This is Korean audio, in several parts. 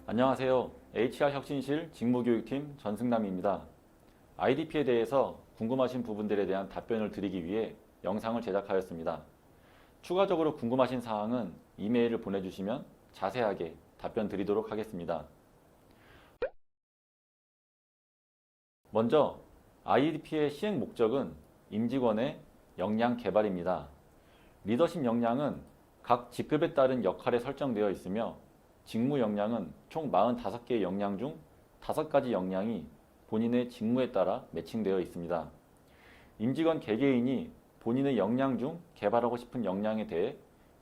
안녕하세요. HR혁신실 직무교육팀 전승남입니다. IDP에 대해서 궁금하신 부분들에 대한 답변을 드리기 위해 영상을 제작하였습니다. 추가적으로 궁금하신 사항은 이메일을 보내주시면 자세하게 답변 드리도록 하겠습니다. 먼저 IDP의 시행 목적은 임직원의 역량 개발입니다. 리더십 역량은 각 직급에 따른 역할에 설정되어 있으며 직무 역량은 총 45개의 역량 중 5가지 역량이 본인의 직무에 따라 매칭되어 있습니다. 임직원 개개인이 본인의 역량 중 개발하고 싶은 역량에 대해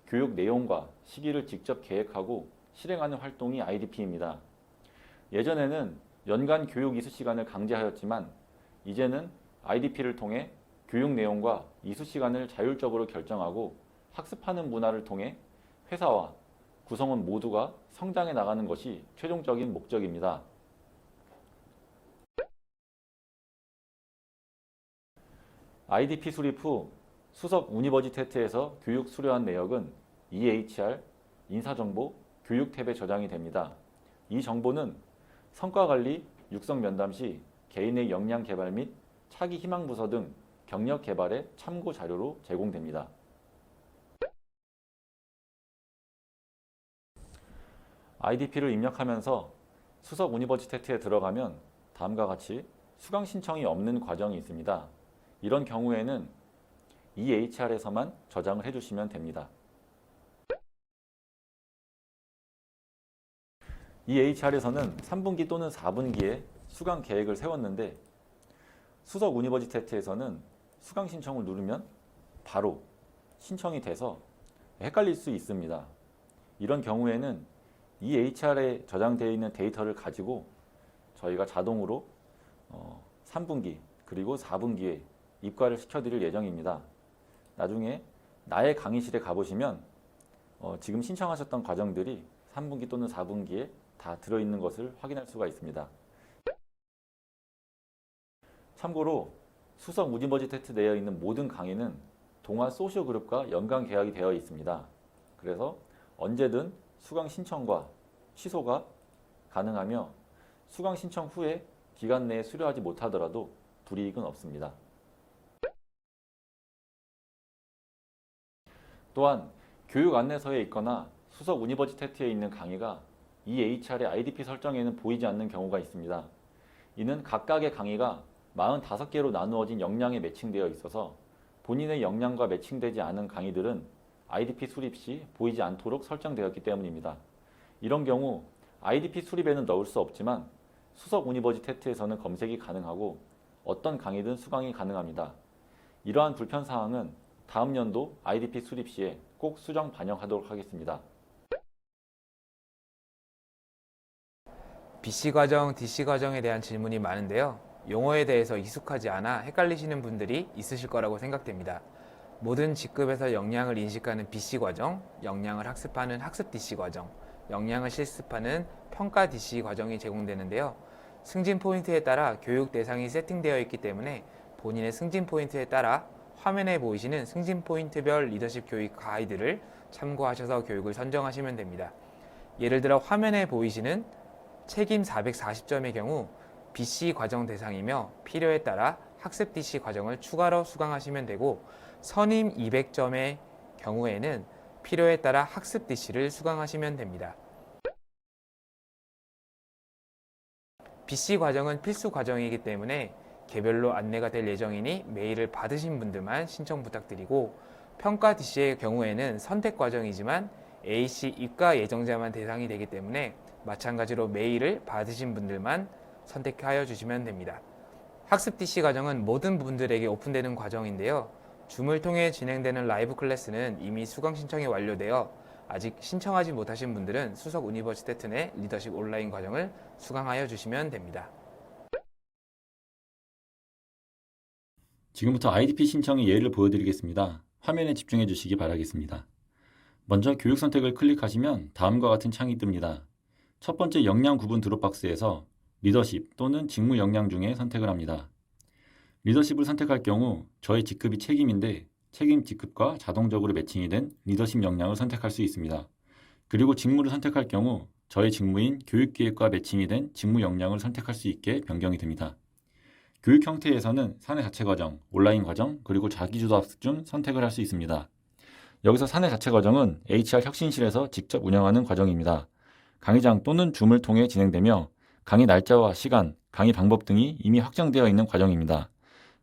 교육 내용과 시기를 직접 계획하고 실행하는 활동이 IDP입니다. 예전에는 연간 교육 이수 시간을 강제하였지만 이제는 IDP를 통해 교육 내용과 이수 시간을 자율적으로 결정하고 학습하는 문화를 통해 회사와 구성원 모두가 성장해 나가는 것이 최종적인 목적입니다. IDP 수립 후 수석 우니버지테트에서 교육 수료한 내역은 EHR, 인사정보, 교육 탭에 저장이 됩니다. 이 정보는 성과관리, 육성 면담 시 개인의 역량 개발 및 차기 희망 부서 등 경력 개발의 참고 자료로 제공됩니다. IDP를 입력하면서 수석 우니버시테트에 들어가면 다음과 같이 수강 신청이 없는 과정이 있습니다. 이런 경우에는 EHR에서만 저장을 해주시면 됩니다. EHR에서는 3분기 또는 4분기에 수강 계획을 세웠는데 수석 우니버시테트에서는 수강 신청을 누르면 바로 신청이 돼서 헷갈릴 수 있습니다. 이런 경우에는 EHR에 저장되어 있는 데이터를 가지고 저희가 자동으로 3분기 그리고 4분기에 입과를 시켜드릴 예정입니다. 나중에 나의 강의실에 가보시면 지금 신청하셨던 과정들이 3분기 또는 4분기에 다 들어있는 것을 확인할 수가 있습니다. 참고로 수석 우니버시테트 내에 있는 모든 강의는 동아 소시오그룹과 연관 계약이 되어 있습니다. 그래서 언제든 수강 신청과 취소가 가능하며 수강 신청 후에 기간 내에 수료하지 못하더라도 불이익은 없습니다. 또한 교육 안내서에 있거나 수석 우니버시테트에 있는 강의가 EHR의 IDP 설정에는 보이지 않는 경우가 있습니다. 이는 각각의 강의가 45개로 나누어진 역량에 매칭되어 있어서 본인의 역량과 매칭되지 않은 강의들은 IDP 수립 시 보이지 않도록 설정되었기 때문입니다. 이런 경우 IDP 수립에는 넣을 수 없지만 수석 우니버시테트에서는 검색이 가능하고 어떤 강의든 수강이 가능합니다. 이러한 불편사항은 다음 연도 IDP 수립 시에 꼭 수정 반영하도록 하겠습니다. BC 과정, DC 과정에 대한 질문이 많은데요. 용어에 대해서 익숙하지 않아 헷갈리시는 분들이 있으실 거라고 생각됩니다. 모든 직급에서 역량을 인식하는 BC 과정, 역량을 학습하는 학습 DC 과정, 역량을 실습하는 평가 DC 과정이 제공되는데요. 승진 포인트에 따라 교육 대상이 세팅되어 있기 때문에 본인의 승진 포인트에 따라 화면에 보이시는 승진 포인트별 리더십 교육 가이드를 참고하셔서 교육을 선정하시면 됩니다. 예를 들어 화면에 보이시는 책임 440점의 경우 BC 과정 대상이며 필요에 따라 학습 DC 과정을 추가로 수강하시면 되고 선임 200점의 경우에는 필요에 따라 학습 DC를 수강하시면 됩니다. BC 과정은 필수 과정이기 때문에 개별로 안내가 될 예정이니 메일을 받으신 분들만 신청 부탁드리고 평가 DC의 경우에는 선택 과정이지만 AC 입가 예정자만 대상이 되기 때문에 마찬가지로 메일을 받으신 분들만 선택하여 주시면 됩니다. 학습 DC 과정은 모든 분들에게 오픈되는 과정인데요. 줌을 통해 진행되는 라이브 클래스는 이미 수강 신청이 완료되어 아직 신청하지 못하신 분들은 수석 우니버시테트 내 리더십 온라인 과정을 수강하여 주시면 됩니다. 지금부터 IDP 신청의 예를 보여드리겠습니다. 화면에 집중해 주시기 바라겠습니다. 먼저 교육 선택을 클릭하시면 다음과 같은 창이 뜹니다. 첫 번째 역량 구분 드롭박스에서 리더십 또는 직무 역량 중에 선택을 합니다. 리더십을 선택할 경우 저의 직급이 책임인데 책임 직급과 자동적으로 매칭이 된 리더십 역량을 선택할 수 있습니다. 그리고 직무를 선택할 경우 저의 직무인 교육기획과 매칭이 된 직무 역량을 선택할 수 있게 변경이 됩니다. 교육 형태에서는 사내 자체 과정, 온라인 과정, 그리고 자기주도 학습 중 선택을 할 수 있습니다. 여기서 사내 자체 과정은 HR 혁신실에서 직접 운영하는 과정입니다. 강의장 또는 줌을 통해 진행되며 강의 날짜와 시간, 강의 방법 등이 이미 확정되어 있는 과정입니다.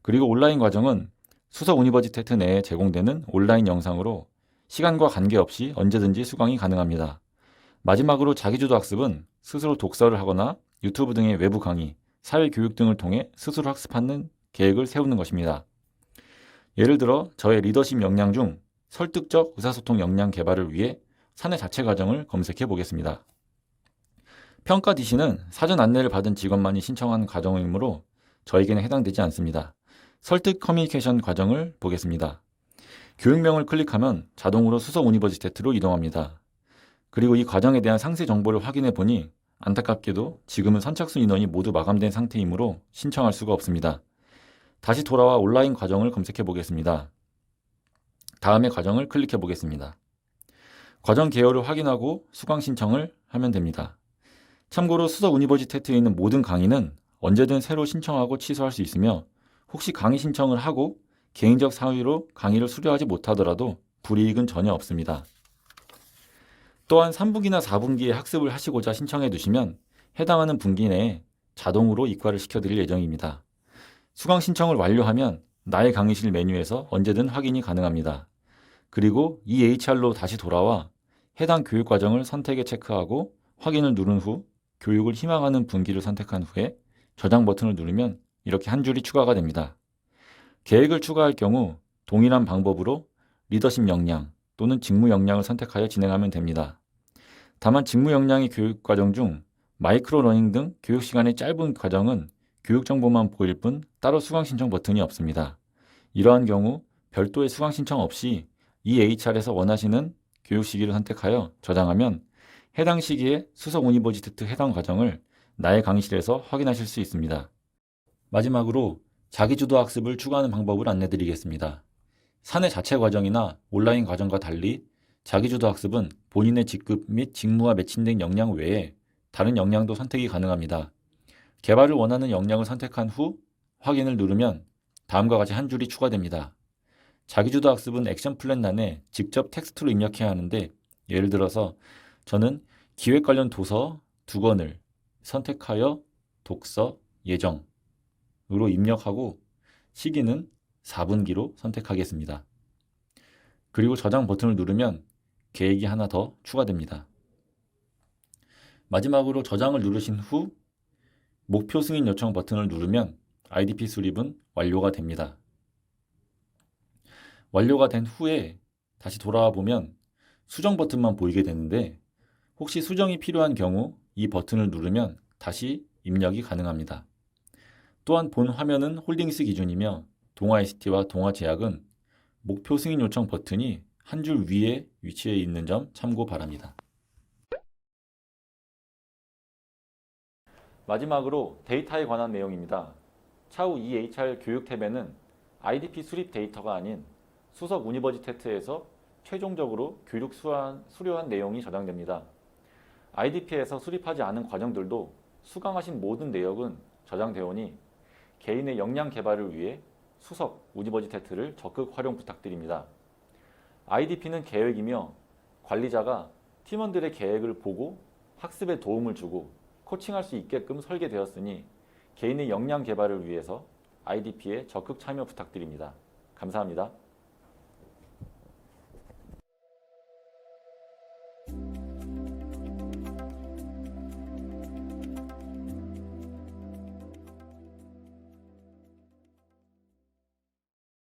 그리고 온라인 과정은 수석 우니버시테트 내에 제공되는 온라인 영상으로 시간과 관계없이 언제든지 수강이 가능합니다. 마지막으로 자기주도 학습은 스스로 독서를 하거나 유튜브 등의 외부 강의, 사회교육 등을 통해 스스로 학습하는 계획을 세우는 것입니다. 예를 들어 저의 리더십 역량 중 설득적 의사소통 역량 개발을 위해 사내 자체 과정을 검색해 보겠습니다. 평가 DC는 사전 안내를 받은 직원만이 신청한 과정이므로 저에게는 해당되지 않습니다. 설득 커뮤니케이션 과정을 보겠습니다. 교육명을 클릭하면 자동으로 수석 우니버시테트로 이동합니다. 그리고 이 과정에 대한 상세 정보를 확인해 보니 안타깝게도 지금은 선착순 인원이 모두 마감된 상태이므로 신청할 수가 없습니다. 다시 돌아와 온라인 과정을 검색해 보겠습니다. 다음의 과정을 클릭해 보겠습니다. 과정 개요를 확인하고 수강 신청을 하면 됩니다. 참고로 수석 우니버시테트에 있는 모든 강의는 언제든 새로 신청하고 취소할 수 있으며 혹시 강의 신청을 하고 개인적 사유로 강의를 수료하지 못하더라도 불이익은 전혀 없습니다. 또한 3분기나 4분기에 학습을 하시고자 신청해 두시면 해당하는 분기 내에 자동으로 이과를 시켜드릴 예정입니다. 수강 신청을 완료하면 나의 강의실 메뉴에서 언제든 확인이 가능합니다. 그리고 EHR로 다시 돌아와 해당 교육과정을 선택에 체크하고 확인을 누른 후 교육을 희망하는 분기를 선택한 후에 저장 버튼을 누르면 이렇게 한 줄이 추가가 됩니다. 계획을 추가할 경우 동일한 방법으로 리더십 역량 또는 직무 역량을 선택하여 진행하면 됩니다. 다만 직무 역량의 교육 과정 중 마이크로 러닝 등 교육 시간이 짧은 과정은 교육 정보만 보일 뿐 따로 수강 신청 버튼이 없습니다. 이러한 경우 별도의 수강 신청 없이 EHR에서 원하시는 교육 시기를 선택하여 저장하면 해당 시기에 수석 우니버시테트 해당 과정을 나의 강의실에서 확인하실 수 있습니다. 마지막으로 자기주도 학습을 추가하는 방법을 안내드리겠습니다. 사내 자체 과정이나 온라인 과정과 달리 자기주도 학습은 본인의 직급 및 직무와 매칭된 역량 외에 다른 역량도 선택이 가능합니다. 개발을 원하는 역량을 선택한 후 확인을 누르면 다음과 같이 한 줄이 추가됩니다. 자기주도 학습은 액션 플랜란에 직접 텍스트로 입력해야 하는데 예를 들어서 저는 기획 관련 도서 2권을 선택하여 독서 예정으로 입력하고 시기는 4분기로 선택하겠습니다. 그리고 저장 버튼을 누르면 계획이 하나 더 추가됩니다. 마지막으로 저장을 누르신 후 목표 승인 요청 버튼을 누르면 IDP 수립은 완료가 됩니다. 완료가 된 후에 다시 돌아와 보면 수정 버튼만 보이게 되는데 혹시 수정이 필요한 경우 이 버튼을 누르면 다시 입력이 가능합니다. 또한 본 화면은 홀딩스 기준이며 동화 ICT와 동화 제약은 목표 승인 요청 버튼이 한 줄 위에 위치해 있는 점 참고 바랍니다. 마지막으로 데이터에 관한 내용입니다. 차후 EHR 교육 탭에는 IDP 수립 데이터가 아닌 수석 우니버시테트에서 최종적으로 교육 수료한 내용이 저장됩니다. IDP에서 수립하지 않은 과정들도 수강하신 모든 내역은 저장되어 오니 개인의 역량 개발을 위해 수석 우니버시테트를 적극 활용 부탁드립니다. IDP는 계획이며 관리자가 팀원들의 계획을 보고 학습에 도움을 주고 코칭할 수 있게끔 설계되었으니 개인의 역량 개발을 위해서 IDP에 적극 참여 부탁드립니다. 감사합니다.